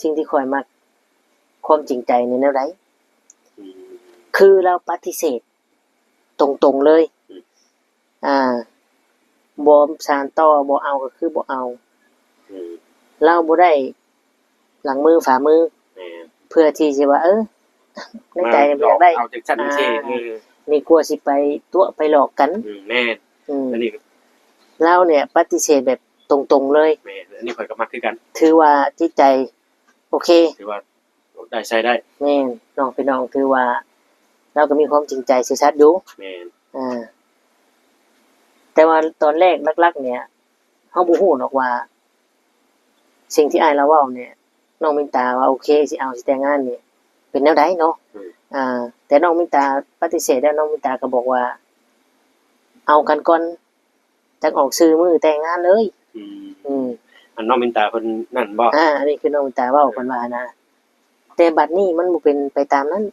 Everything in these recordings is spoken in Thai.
สิ่งที่ข่อยมักความจริงใจในแนวใดคือเราปฏิเสธตรงๆเลยบ่สานต่อบ่เอาก็คือบ่เอาเราบ่ได้หลังมือฝ่ามือเพื่อที่สิว่าในใจอยากได้เอาจังซั่นจังซี่นี่กลัวสิไปตัวไปหลอกกันแม่นอันนี้เราเนี่ยปฏิเสธแบบตรงๆเลยแม่นอันนี้ข่อยก็มักคือกันถือว่าจิตใจโอเคถือว่าได้ใช้ได้แม่นน้องพี่น้องถือว่าเราก็มีความจริงใจซื่อสัตย์อยู่แม่นแต่ว่าตอนแรกลักๆเนี่ยเฮาบ่ฮู้หรอกว่าสิ่งที่อ้ายเราเว้าเนี่ยน้องมินตาว่าโอเคสิเอาสิแต่งงานนี่เป็นแนวใดเนาะแต่น้องมินตาปฏิเสธแล้วน้องมินตาก็บอกว่าเอากันก่อนจักออกชื่อมื้อแต่งงานเลยอันน้องมินตาเพิ่นนั่นบ่อันนี้คือน้องมินตาเว้าเพิ่นว่านะแต่บัดนี้มันบ่เป็นไปตามนั้น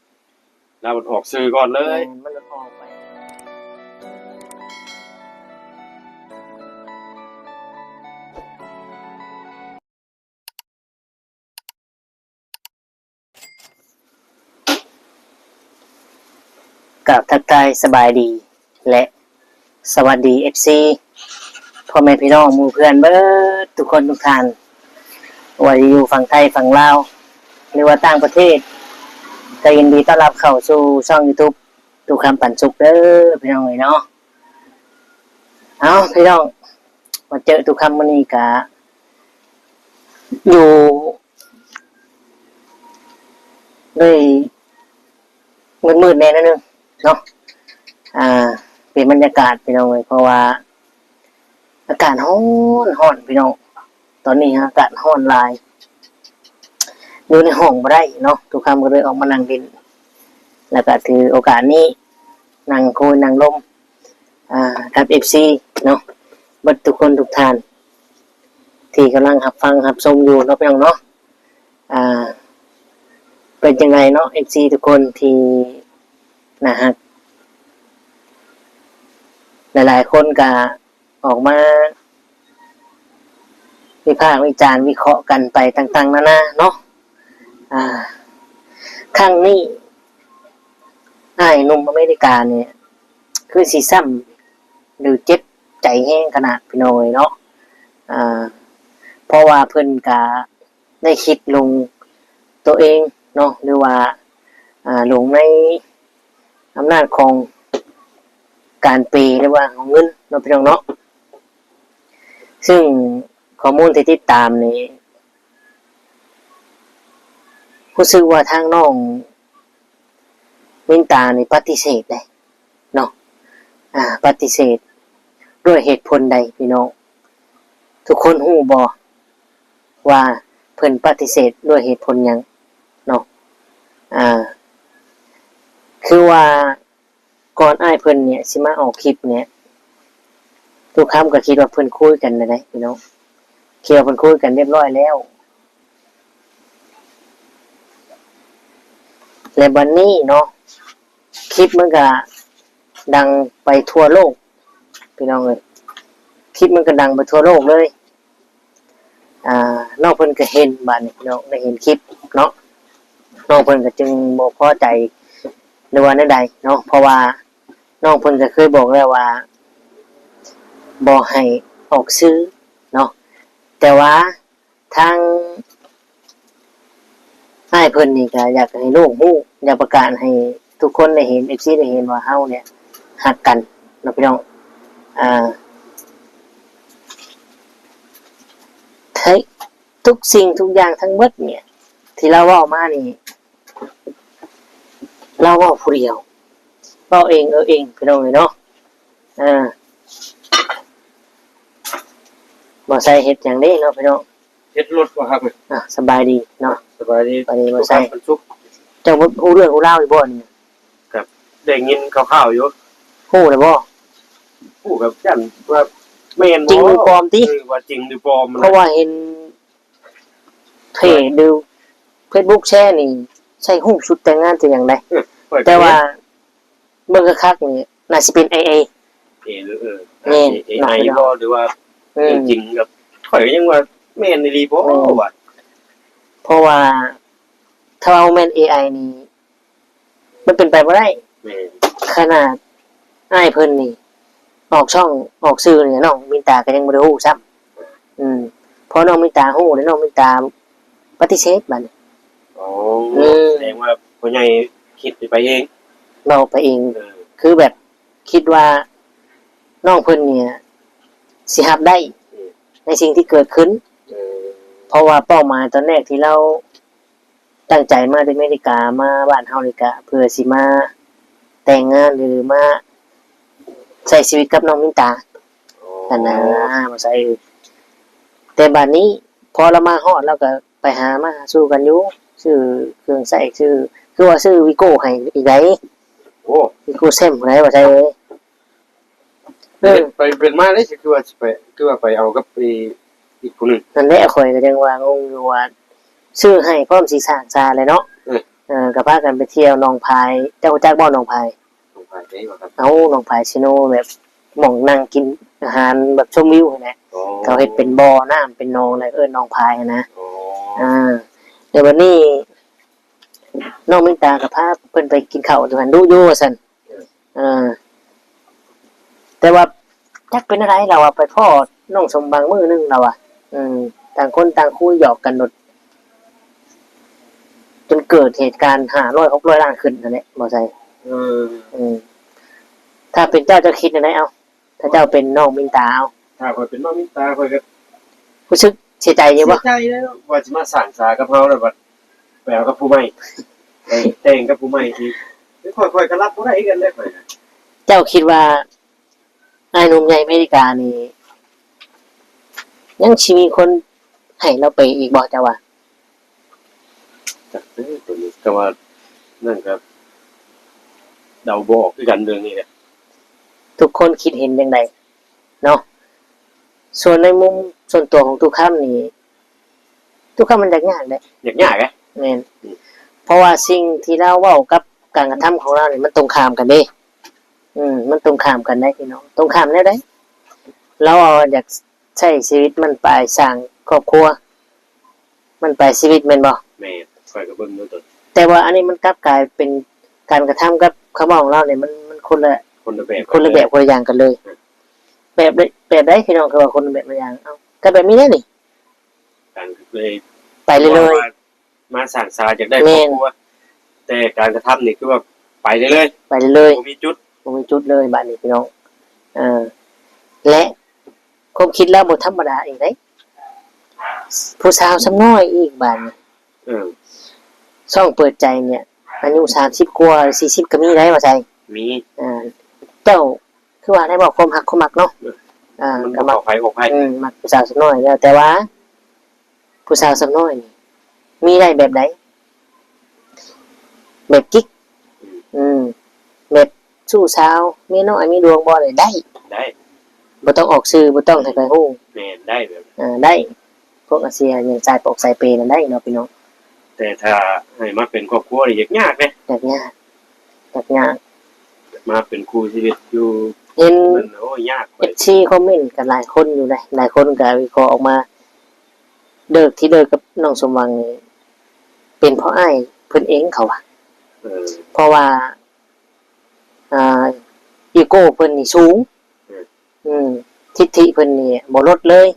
เราออกชื่อก่อนเลยมันออกไปกับทักทายสบายดีและสวัสดี FC พ่อแม่พี่น้องหมู่เพื่อนเบิดทุกคนทุกท่านว่าอยู่ฝั่งไทยฝั่งลาวหรือว่าต่างประเทศก็ยินดีต้อนรับเข้าสู่ช่อง YouTube ทุกคำปันสุขเด้อพี่น้องเนาะเอาพี่น้องมาเจอทุกคำมื้อนี้ก็อยู่ด้วยมืดๆแน่นิดนึงเนาะเปลี่ยนบรรยากาศพี่น้องเลยเพราะว่าอากาศร้อนพี่น้องตอนนี้อากาศร้อนหลายอยู่ในห้องบ่ได้เนาะทุกคำก็เลยออกมานั่งดินแล้วก็ถือโอกาสนี้นั่งคุยนั่งลมกับ FC เนาะบัดทุกคนทุกท่านที่กำลังรับฟังรับชมอยู่เนาะพี่น้องเนาะเป็นยังไงเนาะ FC ทุกคนที่นะฮะหลายๆคนก็ออกมาวิพากษ์วิจารณ์วิเคราะห์กันไปต่างๆนานาเนาะครั้งนี้หนุ่มอเมริกาเนี่ยคือสิซ้ำหรือเจ็บใจแห้งขนาดพี่น้อยเนาะเพราะว่าเพิ่นก็ได้คิดลงตัวเองเนาะหรือว่าลงในอำนาจของการเปย์หรือว่าของเงินเนาะพี่น้องเนาะซึ่งข้อมูลที่ติดตามนี่รู้สึกว่าทางน้องมินตานี่ปฏิเสธได้เนาะปฏิเสธด้วยเหตุผลใดพี่น้องทุกคนฮู้บ่ว่าเพิ่นปฏิเสธด้วยเหตุผลหยังเนาะคือว่าก่อนอ้ายเพิ่นเนี่ยสิมาออกคลิปเนี่ยทุกคำก็คิดว่าเพิ่นคุยกันได้พี่น้องเคี่ยวเพิ่นคุยกันเรียบร้อยแล้วและบัดนี้เนาะคลิปมันก็ดังไปทั่วโลกพี่น้องเอ้ยคลิปมันก็ดังไปทั่วโลกเลยน้องเพิ่นก็เห็นบัดนี้พี่น้องได้เห็นคลิปเนาะน้องเพิ่นก็จึงบ่พอใจหรือว่าใดๆเนาะเพราะว่าน้องเพิ่นก็เคยบอกแล้วว่าบ่ให้ออกซื้อเนาะแต่ว่าทางอ้ายเพิ่นนี่ก็อยากให้โลกรู้อยากประกาศให้ทุกคนได้เห็น FC ได้เห็นว่าเฮาเนี่ยรักกันเนาะพี่น้องทุกสิ่งทุกอย่างทั้งหมดเนี่ยที่เราเว้ามานี่เราเว้าผู้เดียวเว้าเองเองพี่น้องเนาะบ่ใส่เฮ็ดหยังเด้เนาะพี่น้องเฮ็ดรถบ่ครับสบายดีเนาะสบายดีบ่ใส่เจ้าฮู้เรื่องฮู้ราวอยู่บ่นี่ครับได้ยินคร่าวๆอยู่ฮู้แล้วบ่ฮู้แบบจั่นว่าแม่นบ่จริงหรือปลอมติว่าจริงหรือปลอมเพราะว่าเห็นเพจดู Facebook แชร์นี่ใช้รูปชุดแต่งงานแต่อย่างใดแต่ว่าเบิ่งคักๆนี่น่าสิเป็น AA AI บ่หรือว่าจริงกับข่อยก็ยังว่าแม่นอีหลีบ่ว่าเพ ราะว่าถ้าเอาแม่น AI นี่มันเป็นไปบ่ได้ แม่น ขนาดอ้ายเพิ่นนี่ออกช่องออกสื่อเนี่ยน้องมินตาก็ยังบ่ได้ฮู้ซ้ำพอน้องมินตาฮู้แล้วน้องมินตาปฏิเสธบัดนี้ อ๋อแสดงว่าพ่อใหญ่คิดไปเอง เราไปเอง เออ คือแบบคิดว่าน้องเพิ่นเนี่ยสิรับได้ในสิ่งที่เกิดขึ้น เออ เพราะว่าเป้าหมายตอนแรกที่เราตั้งใจมาที่อเมริกามาบ้านเฮานี่ก็เพื่อสิมาแต่งงานหรือมาใช้ชีวิตกับน้องมินตา อันนั้นมาใส่แต่บัดนี้พอเรามาฮอดเราก็ไปหามาสู้กันอยู่ชื่อเครื่องใช้ชื่อคือว่าชื่อวิโก้ให้อีกได โอ้ วิโก้เซมไหนว่าใช่เออ ไปเป็นมาได้สิคือว่าสิไปคือว่าไปเอากับอีกคนหนึง นั่นแหละข่อยก็จังว่างงอยู่ว่าชื่อให้พร้อมสิสร้างซาเลยเนาะก็พากันไปเที่ยวหนองพายเจ้าจักบ่หนองพาย ต้องไปได้บ่ครับ เอาหนองพายซิโนแบบหม่องนั่งกินอาหารแบบชมวิวนั่นแหละ อ๋อ เขาเฮ็ดเป็นบ่อน้ำเป็นหนองอะไรหนองพายนะ อ๋อ เดี๋ยววันนี้น้องมินตากับพาเพิ่นไปกินข้าวอยู่หันดูอยู่ว่าซั่นแต่ว่าจักเป็นอะไรเราอะไปพ่อน้องสมบางมื้อนึงเราอะต่างคนต่างคุยหยอกกันหนดจนเกิดเหตุการณ์500 600ล้านขึ้นนั่นแหละบ่ใช่ เออ ถ้าเป็นเจ้าจะคิดจังไดเอาถ้าเจ้าเป็นน้องมินตาเอา ถ้าข่อยเป็นน้องมินตาข่อยก็ รู้สึกเสียใจอยู่บ่ เสียใจแล้วว่าสิมาสร้างสากับเฮาแล้วบัดไปเอากับผู้ใหม่ไปแต่งกับผู้ใหม่อีกค่อยๆก็รับบ่ได้กันเลยข่อยน่ะ เจ้าคิดว่าไอ้หนุ่มใหญ่อเมริกานี่ยังสิมีคนให้เราไปอีกบ่เจ้าว่า จักตัวนี้ก็ว่านั่นก็เดาบ่ออกคือกันเรื่องนี้แหละ ทุกคนคิดเห็นอย่างไรเนาะส่วนในมุมส่วนตัวของทุกข้ามนี่ทุกข้ามมันยากเลย ยากๆอ่ะ แม่นเพราะว่าสิ่งที่เราเว้ากับการกระทำของเรานี่มันตรงข้ามกันเด้มันตรงข้ามกันได้พี่น้องตรงข้ามได้เด้เราอยากใช้ชีวิตมันไปสร้างครอบครัว มันไปชีวิตแม่นบ่ แม่ข่อยก็เบิ่งอยู่ตัว แต่ว่าอันนี้มันกลับกลายเป็นการกระทำกับคำว่าของเราเนี่ยมันคนละ คนละแบบ คนละแบบคนละอย่างกันเลย แบบได้พี่น้องคือว่าคนละแบบละอย่างเอาก็แบบนี้ได้นี่ การเลย ไปเรื่อย มาสร้างสาจากได้ครอบครัวแต่การกระทำนี่คือว่าไปเรื่อย ๆไปเรื่อย ๆบ่มีจุด ๆบ่มีจุดเลยบัดนี้พี่น้องและความคิดแล้วบ่ธรรมดาอีกเด้ผู้สาวซ้ำน้อยอีกบัดนี้ เออ ช่องเปิดใจเนี่ยอายุ30กว่า40ก็มีได้ว่าใช่ มี เจ้าคือว่าได้บอกความฮักความมักเนาะ มัน ก็ บ่ มัก เข้าไผออกไผ มักผู้สาวซ้ำน้อยแล้วแต่ว่า ผู้สาวซ้ำน้อยนี่มีได้แบบใดแบบกิ๊กแบบสู้สาวมีน้อยมีดวงบ่ได้ ได้ บ่ต้องออกชื่อบ่ต้องให้ใครฮู้ แม่นได้แบบ ได้พวกอาเซียอย่างสายปอกสายเปย์นั่นได้เนาะพี่น้อง แต่ถ้าให้มาเป็นครอบครัวนี่ยากๆเด้ แบบยากแบบยาก มาเป็นคู่ชีวิตอยู่ เห็น มันโอ้ยยากไป FC คอมเมนต์กันหลายคนอยู่เลยหลายคนก็วิเคราะห์ออกมาเลิกที่เลิกกับน้องสมหวังนี่เป็นเพราะอ้ายเพิ่นเองเขาว่า เออ เพราะว่าอีโก้เพิ่นนี่สูงทิฐิเพิ่นนี่บ่ลดเลย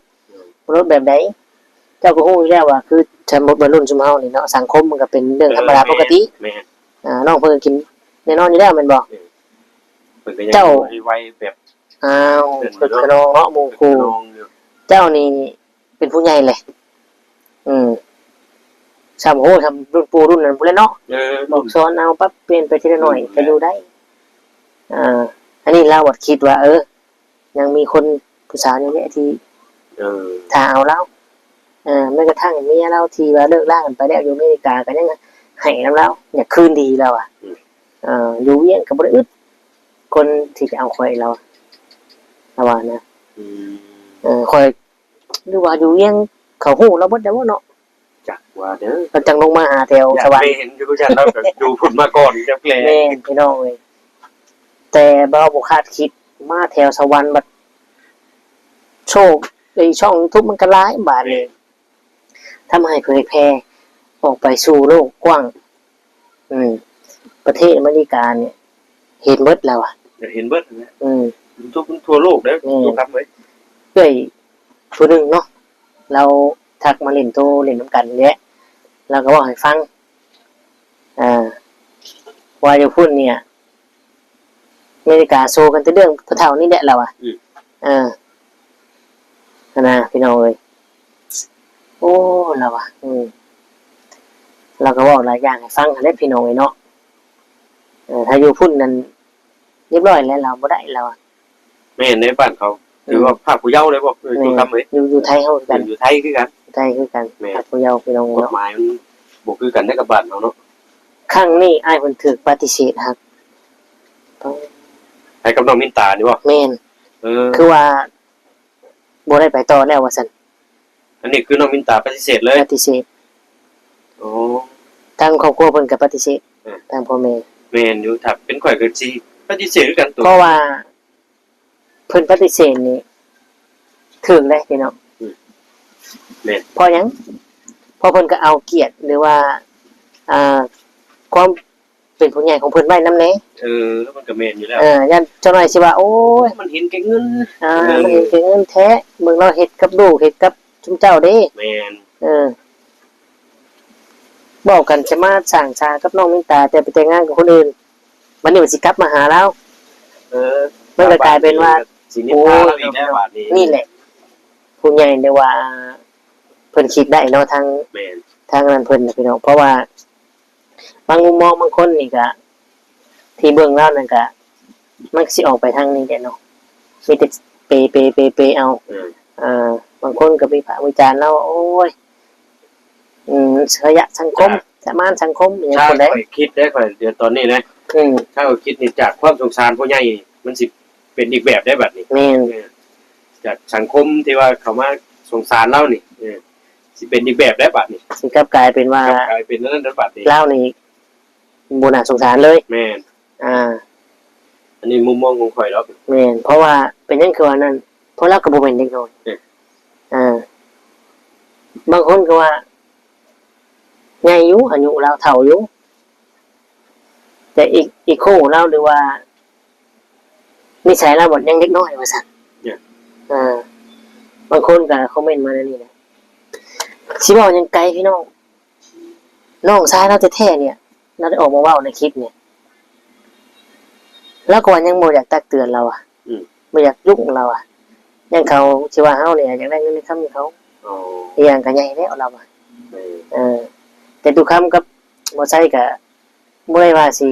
บ่ลดแบบใดเจ้าก็ฮู้อยู่แล้วว่าคือสมมุติว่ารุ่นซุมเฮานี่เนาะสังคมมันก็เป็นเรื่องธรรมดาปกติ แม่น น้องเพิ่นก็กินแน่นอนอยู่แล้วแม่นบ่ เพิ่นก็ยัง เจ้า ไว้แบบ อ้าวเพิ่นก็น้องเนาะหมู่คู่ น้องอยู่ เจ้านี่เป็นผู้ใหญ่เลยสามโหทำรุ่นปู่รุ่นนั้นพุ่นแหละเนาะ บอกสอนเอาปั๊บเปลี่ยนไปทีละหน่อยก็ดูได้ อันนี้เราวัดคิดว่า ยังมีคนผู้สาวนี่แหละที่ ถ้าเอาแล้วแม้กระทั่งเมียเราที่ว่าเลิกลากันไปแล้วอยู่อเมริกาก็ยังให้นำเราอยากคืนดีเราอยู่เวียงก็บ่ได้อึดคนที่จะเอาข่อยเราระว่านะข่อยหรือว่าอยู่เวียงเขาฮู้เราบ่ได้บ่เนาะ จักว่าเด้อ เราจังลงมาหาแถว อยา ส ก วรร ไป ค์ เห็นอยู่จักเราก็ดูพุ่นมาก่อนจักแล แม่นพี่น้องเอ้ยแต่บ่คาดคิดมาแถวสวรรค์บัดโชคไอ้ช่องทุบมันก็ร้ายบาดนี้ทำให้เผยแพร่ ออกไปสู่โลกกว้างอืมประเทศอเมริกาเนี่ยเห็นเบิดแล้วอ่ะ จะเห็นเบิดนะ ทั่วโลกเด้อ อืม ตัวครับเว้ย เอ้ยผู้หนึงเนาะเราทักมาเล่นโตเล่นน้ำกันเนี่ยเราก็บอกให้ฟังอ่าว่าอยู่พุ่นเนี่ยอเมริกาโซกันแต่เรื่องผู้เฒ่านี่แหละเราอ่ะนะพี่น้องเอ้ยโอ้เราอ่ะเราก็บอกหลายอย่างให้ฟังให้พี่น้องเอ้ยเนาะถ้าอยู่พุ่นนั้นเรียบร้อยแล้วเราบ่ได้เราอ่ะ ไม่เห็นในบ้านเขาถือว่าภาคผู้เยาว์เลยบอกตัวครับเว้ย อยู่ไทยเฮาคือกัน อยู่ไทยคือกัน ไทยคือกัน แม่ ผู้เยาว์พี่น้อง กฎ เนาะ หมายมันบ่คือกันได้กับบ้านเราเนาะ ครั้งนี้อ้ายเพิ่นถูกปฏิเสธครับ ให้กับน้องมินตานี่บ่ แม่น คือว่าบ่ได้ไปต่อแล้วว่าซั่น อันนี้คือน้องมินตาปฏิเสธเลย ปฏิเสธ โอ้ ทางครอบครัวเพิ่นก็ปฏิเสธทางพ่อแม่ แม่นอยู่ถ้าเป็นข่อยก็สิปฏิเสธคือกันตัว เพราะว่าเพิ่นปฏิเสธนี่ถึงได้พี่น้อง แม่น เพราะหยังเพราะเพิ่นก็เอาเกียรติหรือว่าความเป็นผู้ใหญ่ของเพิ่นไว้นำแน่ แล้วมันก็แม่นอยู่แล้ว ยันเจ้าหน่อยสิว่าโอ้ย มันเห็นแก่เงิน มันเห็นเป็นเงินแท้เบิ่งเราเฮ็ดกับลูกเฮ็ดกับชุมเจ้าเด้ แม่น บอกกันจะมาสั่งชากับน้องมินตาแต่ไปแต่งงานกับคนอื่นวันนี้มันสิกลับมาหาเรามันก็กลายเป็นว่า สินิพาแล้วอีกแล้วบาดนี้ นี่แหละผู้ใหญ่ได้ว่าเพิ่นคิดได้เนาะทาง แม่น ทางนั้นเพิ่นน่ะพี่น้องเพราะว่าบางมุมมองบางคนนี่ก็ที่เบิ่งแล้วนั่นก็มันสิออกไปทางนี้แหละเนาะมีแต่เปเอาบางคนก็วิพากษ์วิจารณ์เราโอ้ยขยะสังคมสมานสังคมอย่าง ถ้า คนใด ข่อยคิดได้ข่อยเดี๋ยวตอนนี้นะถ้าข่อยคิดนี่จากความสงสารผู้ใหญ่มันสิเป็นอีกแบบได้แบบนี้ แม่น จากสังคมที่ว่าเขามาสงสารเรานี่สิเป็นอีกแบบได้บัดนี้ สิกลับกลายเป็นว่าก ลายเป็นนั่นได้บัดนี้ เล่านี่บ่น่าสงสารเลย แม่น อันนี้มุมมองของข่อยแล้ว แม่นเพราะว่าเป็นหยังคือว่านั้นเพราะเราก็บ่เป็นเด็กน้อยบางคนก็ว่าใหญ่อยู่อายุเราเฒ่าอยู่แต่อีกคู่เราหรือว่านิสัยเราหมดยังเด็กน้อยว่าซั่นบางคนก็คอมเมนต์มาในนี้นะสิเว้ายังไกลพี่น้องน้องชายเราแท้ๆเนี่ยเราได้ออกมาเว้าในคลิปเนี่ยแล้วก็ว่ายังบ่อยากตักเตือนเราอ่ะบ่อยากยุ่งเราอ่ะยังเขาสิว่าเฮาเนี่ยอยากได้เงินในคำเขาอีกอย่างก็ใหญ่แล้วเราอ่ะแต่ทุกคำกับบ่ใช่ก็บ่ได้ว่าสิ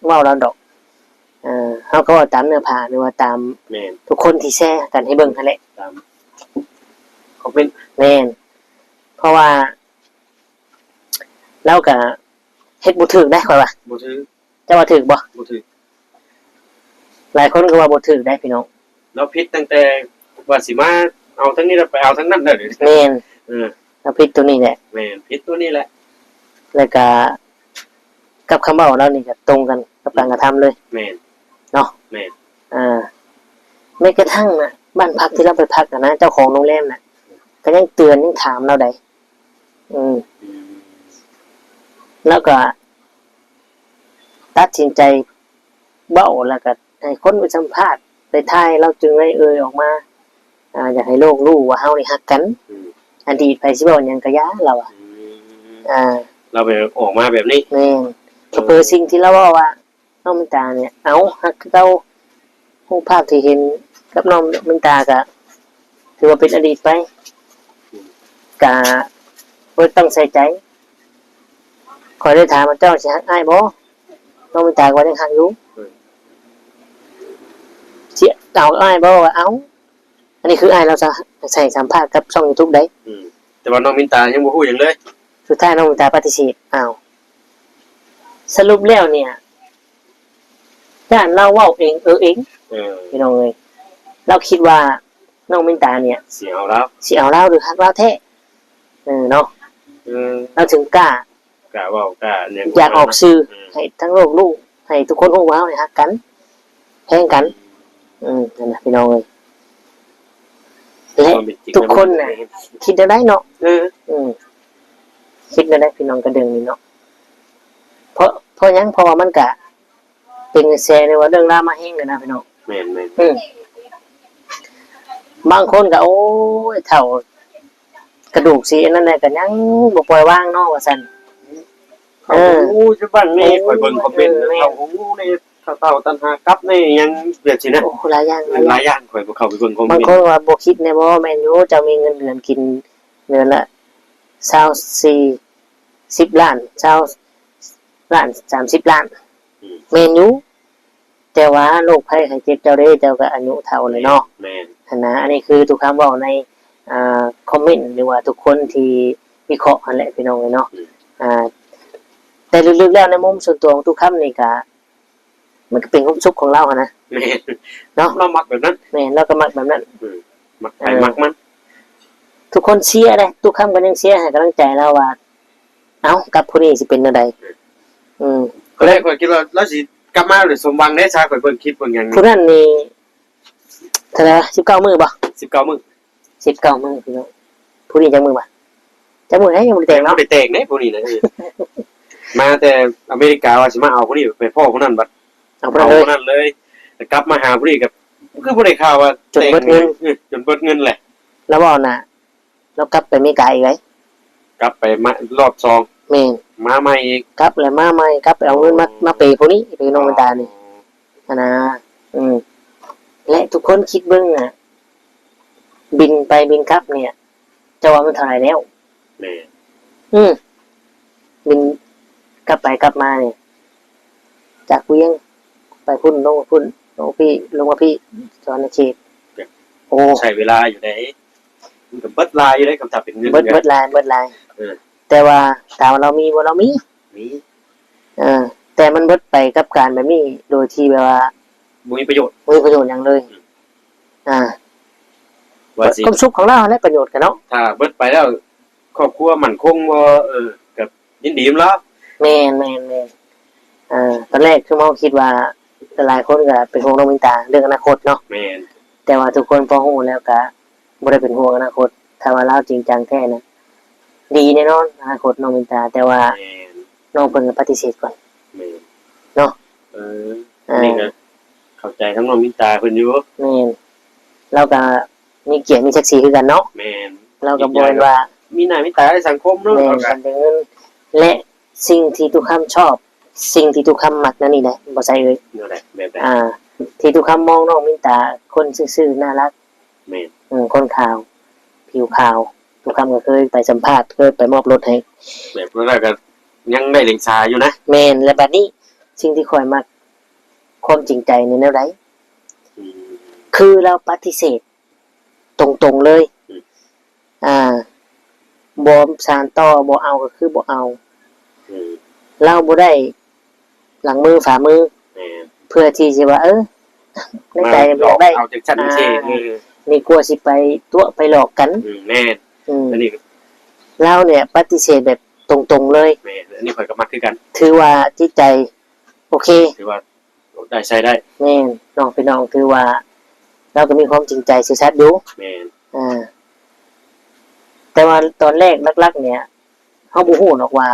เว้าเราดอกเฮาก็เว้าตามเนื้อผ้าหรือว่าตาม แม่น ทุกคนที่แชร์กันให้เบิ่งนั่นแหละ ตามเขาเป็น แม่นเพราะว่าเราก็เฮ็ดบ่ถูกได้ค่อยว่า บ่ถือ จะว่าถูกบ่ บ่ถือ หลายคนก็ว่าบ่ถูกได้พี่น้อง เราผิดตั้งแต่ว่าสิมาเอาทั้งนี้แล้วไปเอาทั้งนั้นเด้อ แม่น เออ เราผิดตัวนี้แหละ แม่นผิดตัวนี้แหละ แล้วก็กับคำเว้าเรานี่ก็ตรงกันกับการกระทำเลย แม่น เนาะ แม่น แม้กระทั่งน่ะบ้านพักที่เราไปพักนะเจ้าของโรงแรมน่ะก็ยังเตือนยังถามเราได้แล้วก็ตัดสินใจเบ้าแล้วก็ให้คนไปสัมภาษณ์ไปถ่ายเราจึงได้ออกมาอยากให้โลกรู้ว่าเฮานี่ฮักกันอดีตไปสิเว้าหยังก็ยาเราเราไปออกมาแบบนี้ แม่นก็เปิดสิ่งที่เราว่าน้องมินตาเนี่ยเอาฮักเรารูปภาพที่เห็นกับน้องมินตาก็ถือว่าเป็นอดีตไปก็บ่ต้องใส่ใจขอยได้ถามว่าเจ้าสิฮักอ้ายบ่น้องมินตาก็ยังฮักอยู่สิเอาอ้ายบ่ว่าเอาอันนี้คืออ้ายเราจะใส่สัมภาษณ์กับช่อง YouTube ได้แต่ว่าน้องมินตายังบ่ฮู้หยังเลย สุดท้ายน้องมินตาปฏิเสธสรุปแล้วเนี่ยย่านเราเว้าเองเองพี่น้องเอ้ยเราคิดว่าน้องมินตาเนี่ยสิเอาแล้ว สิเอาเราหรือฮักเราแท้เนาะเราถึงกล้าเว้ากล้าเนี่ย อยากออกสื่อให้ทั้งโลกรู้ให้ทุกคนรู้ว่าเราเนี่ยฮักกันแพงกันนั่นน่ะพี่น้องเอ้ยและทุกคนน่ะคิดได้เนาะ คิดได้พี่น้องกระดึงนี่เนาะเพราะหยังเพราะว่ามันก็เป็นแชร์ในว่าเรื่องราวมาแห้งเลยนะพี่น้อง แม่น บางคนก็โอ้ยเฒ่ากระดูกสิอันนั้นแหละก็ยังบ่ปล่อยวางเนาะว่าซั่น ๆเขาฮู้จะบ้านนี่ข่อยเบิ่งคอมเมนต์เขาฮู้ในเฒ่าตันหากับในหยังแบบสินะ โอ้หลายอย่าง หลายอย่างข่อยบ่เข้าไปเบิ่งคอมเม บาง นต์ คนว่าบ่คิดแน่บ่แม่นอยู่เจ้ามีเงินเดือนกินเดือนละ24 10ล้าน20ล้าน30ล้านแม่นอยู่แต่ว่าโรคภัยไข้เจ็บเจ้าเด้เจ้าก็อายุเฒ่าเลยเนาะ แม่น นะอันนี้คือทุกคำเว้าในคอมเมนต์หรือว่าทุกคนที่วิเคราะห์นั่นแหละพี่น้องเนาะแต่ลึกๆแล้วในมุมส่วนตัวของทุกคำนี่ก็มันก็เป็นความสุขของเราอะนะ แม่น เนาะ เรามักแบบนั้น แม่นเราก็มักแบบนั้น มักไปมักมัน ทุกคนเชียร์เลยทุกคำก็ยังเชียร์ให้กำลังใจเราว่าเอ้ากับผู้นี้สิเป็นจังไดอืม ก็ได้ข่อยคิดว่าเราสิกลับมาหรือสมหวังได้ซะข่อยเบิ่งคลิปเบิ่งหยัง ผู้นั้นนี่เท่าไหร่19มื้อบ่ 19มื้อ 19มื้อพี่น้องผู้นี้จักมื้อบ่จักมื้อให้ยังบ่ได้แต่ง บ่ เนาะ ได้แต่งเด้ผู้นี้นะมาแต่อเมริกาว่าสิมาเอาผู้นี้ไปพ่อผู้นั้นบัด เอาไป เอา เลย ผู้นั้นเลยแต่กลับมาหาผู้นี้ก็คือบ่ได้ข่าวว่าจนเบิดเงินแหละ แล้วบ่น่ะเรากลับไปอเมริกาอีกไว้ กลับไปมารอบ2 แม่น มาใหม่อีก กลับแล้วมาใหม่กลับไปเอาเงินมาเปย์พวกนี้ไปน้องมันตานี่นะและทุกคนคิดเบิ่งน่ะบินไปบินกลับเนี่ยจะว่ามันเท่าไหร่แล้ว แม่ บินกลับไปกลับมาเนี่ยจากเวียงไปพุ่นลงมาพุ่นลงมาพี่ลงมาพี่สอนอาชีพโอ้ ใช้เวลาอยู่ไหนมันก็เบิดลายอยู่ได้คำถามเป็นเงิน เบิดลายแต่ว่าถามว่าเรามีบ่เรามี มี แต่มันเบิดไปกับการแบบนี้โดยที่แบบว่า บ่มีประโยชน์ ไม่มีประโยชน์อย่างเลยอ่า ว่าสิ ความสุขของเราและประโยชน์กันเนาะ ถ้าเบิดไปแล้วครอบครัวมั่นคงบ่กับยินดีมแล้ว แม่นตอนแรกคือมองคิดว่าหลายคนก็เป็นห่วงน้องมินตาเรื่องอนาคตเนาะ แม่น แต่ว่าทุกคนพอฮู้แล้วก็บ่ได้เป็นห่วงอนาคตถ้าว่าเราจริงจังแท้นะดีแน่นอนอนาคตน้องมินตาแต่ว่า แม่น น้องเพิ่นก็ปฏิเสธก่อน แม่น เนาะ นี่ก็เข้าใจทั้งน้องมินตาเพิ่นอยู่ แม่นเราก็มีเกียรติมีศักดิ์ศรีคือกันเนาะ แม่น เราก็บ่แม่นว่า มีหน้ามีตาในสังคมเนาะ แม่ เราก็ กันเป็นเงินและสิ่งที่ทุกคำชอบ สิ่งที่ทุกคำมักนั่นนี่แหละบ่ใช่เอ้ย นั่นแหละแบบนั้น ที่ทุกคำมองน้องมินตาคนซื่อๆน่ารัก แม่น คนขาว ผิวขาว ทุกคำก็เคยไปสัมภาษณ์เคยไปมอบรถให้ แบบนั้นก็ยังได้เล็งชาอยู่นะ แมนและบัดนี้ สิ่งที่คอยมักความจริงใจในแนวใด อืม คือเราปฏิเสธ ตรงๆเลย บ่สานต่อบ่เอาก็คือบ่เอา อืม เราบ่ได้หลังมือฝ่ามือ แม่น เพื่อที่จะว่าในใจ หล บ่ อก ได้ เอาจังซั่นจังซี่ นี่กลัวสิไปตัวไปหลอกกัน แม่น อืม อันนี้ เราเนี่ยปฏิเสธแบบตรงๆเลย แม่นอันนี้ข่อยก็มักคือกัน ถือว่าจิตใจ โอเค ถือว่าได้ใช้ได้ แม่นน้องพี่น้องถือว่า เราก็มีความจริงใจซื่อสัตย์อยู่ แม่น แต่ว่าตอนแรกลักๆเนี่ยเฮาบ่ฮู้หรอกว่า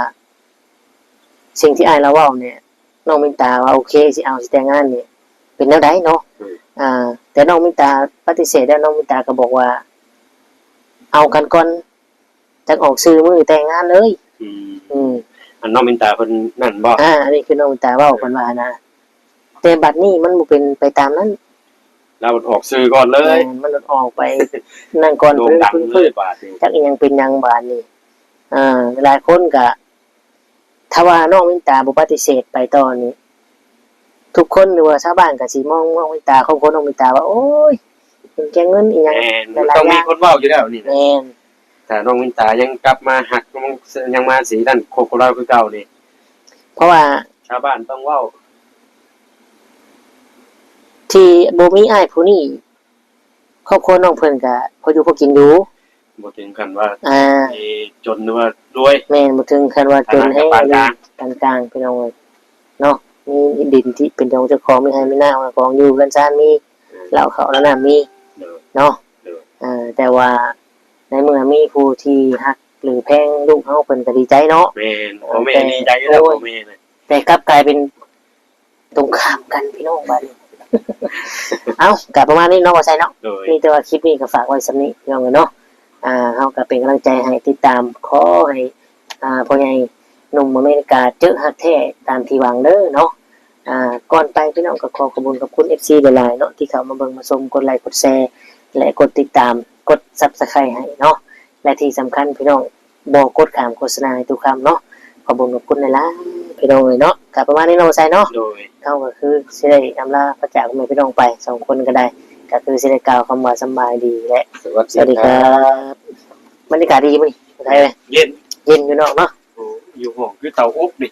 สิ่งที่อ้ายเราเว้าเนี่ยน้องมินตาว่าโอเคสิเอาสิแต่งงานนี่เป็นแนวใดเนาะแต่น้องมินตาปฏิเสธแล้วน้องมินตาก็บอกว่า เอากันก่อนจักออกซื้อมือแต่งงานเลย อืม อันน้องมินตาเพิ่นนั่นบ่ อันนี้คือน้องมินตาเว้ากันว่านะแต่บัดนี้มันบ่เป็นไปตามนั้น เราออกสื่อก่อนเลย มันออกไปนั่นก่อน โด่งดังเลยบาดนี้ จักอีหยังเป็นหยังบาดนี้หลายคนก็ถ้าว่าน้องมินตาบ่ปฏิเสธไปตอนนี้ ทุกคนหรือว่าชาวบ้านก็สิมองน้องมินตาครอบครัวน้องมินตาว่าโอ้ยเป็นแค่เงินอีหยัง แม่นมันต้องมีคนเว้าอยู่แล้วนี่นะ แม่น ถ้าน้องมินตายังกลับมาหักยังมาสีนั่นโคโคเราคือเก่านี่ เพราะว่า ชาวบ้านต้องเว้า ที่บ่มีอ้ายผู้นี้ครอบครัวน้องเพิ่นก็พออยู่พอกินอยู่ บ่ถึงกันว่า อ่า จนหรือว่ารวย แม่นบ่ถึงขั้นว่าจนให้ ปานกลาง ปานกลางพี่น้องเอ้ยเนาะมีดินที่เป็นของเจ้าของมีให้มีหน้าของอยู่กันซ่านมีเหล้าเขาแล้วน้ำมี เด้อ เนาะ เด้อ แต่ว่าในเมื่อมีผู้ที่ฮัก หรือแพงลูกเฮาเพิ่นก็ดีใจเนาะ แม่นพ่อแม่ดีใจแล้วพ่อแม่น่ะ แต่กลับกลายเป็นตรงข้ามกันพี่น้องบัดนี้ เอ้ากลับประมาณนี้เนาะว่าใช่เนาะ โดย นี่แต่ว่าคลิปนี้ก็ฝากไว้สำนี้พี่น้องเนาะเฮาก็เป็นกำลังใจให้ติดตามขอให้พ่อใหญ่หนุ่มอเมริกาเจอฮักแท้ตามที่หวังเด้อเนาะก่อนไปพี่น้องก็ขอขอบคุณ FC หลายๆเนาะที่เข้ามาเบิ่งมาชมกดไลค์กดแชร์และกดติดตามกด Subscribe ให้เนาะและที่สำคัญพี่น้องบ่กดข้ามโฆษณาให้ทุกคำเนาะขอบคุณหลายๆพี่น้องเลยเนาะก็ประมาณนี้เนาะว่าใช่เนาะ โดย เขาก็คือสิได้อำลาพระจากคุณแม่พี่น้องไปสองคนก็ได้ก็คือสิได้กล่าวคำว่าสำบายดีและ สวัส สวัส ดี ดี ค ค รั รับ บรรยากาศดีมั้ยไทยเลย เย็น เย็นอยู่นอกเนาะ อยู่ห้องคือเตาอบนี่